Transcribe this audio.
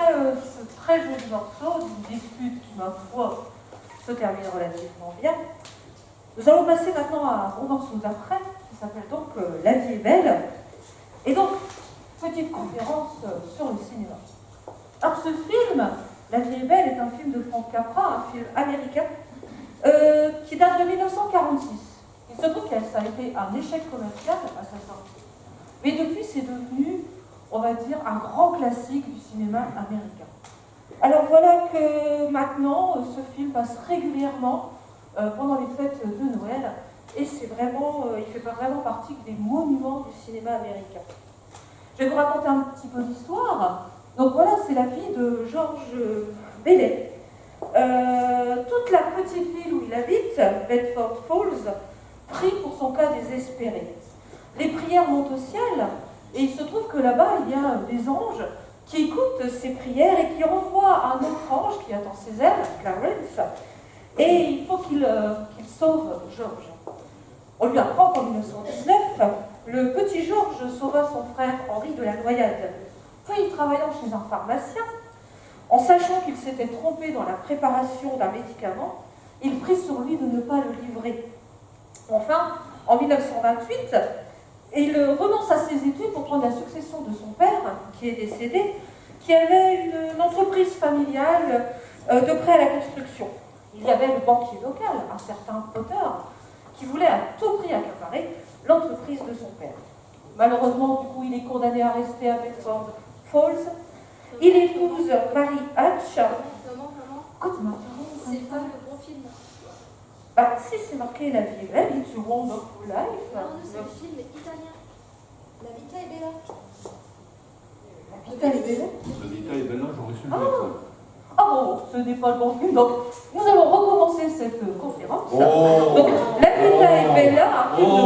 ce très joli morceau d'une dispute qui, ma foi, se termine relativement bien. Nous allons passer maintenant au morceau d'après, qui s'appelle donc La vie est belle. Et donc, petite conférence sur le cinéma. Alors ce film, La vie est belle, est un film de Frank Capra, un film américain, qui date de 1946. Il se trouve que ça a été un échec commercial à sa sortie. Mais depuis, c'est devenu, on va dire, un grand classique du cinéma américain. Alors voilà que maintenant, ce film passe régulièrement pendant les fêtes de Noël, et c'est vraiment, il fait vraiment partie des monuments du cinéma américain. Je vais vous raconter un petit peu l'histoire. Donc voilà, c'est la vie de George Bailey. Toute la petite ville où il habite, Bedford Falls, prie pour son cas désespéré. Les prières montent au ciel, et il se trouve que là-bas, il y a des anges qui écoutent ces prières et qui renvoient un autre ange qui attend ses ailes, Clarence, et il faut qu'il sauve George. On lui apprend qu'en 1919, le petit George sauva son frère Henri de la noyade. Puis, travaillant chez un pharmacien, en sachant qu'il s'était trompé dans la préparation d'un médicament, il prit sur lui de ne pas le livrer. Enfin, en 1928, il renonce à ses études pour prendre la succession de son père, qui est décédé, qui avait une entreprise familiale de prêt à la construction. Il y avait le banquier local, un certain Potter, qui voulait à tout prix accaparer l'entreprise de son père. Malheureusement, du coup, il est condamné à rester à Bedford Falls. Il épouse Mary Hatch. Maman. Quoi, tu m'interromps? C'est pas le bon film. Bah, si, c'est marqué La vie est belle, It's a Wonderful Life. Non, c'est le film italien. La Vita è bella. La Vita est belle. La Vita est belle, j'aurais su le Ah. dire. Ah bon, ce n'est pas le bon film, donc nous allons recommencer cette conférence. Oh. Donc, La Vita è bella, un film de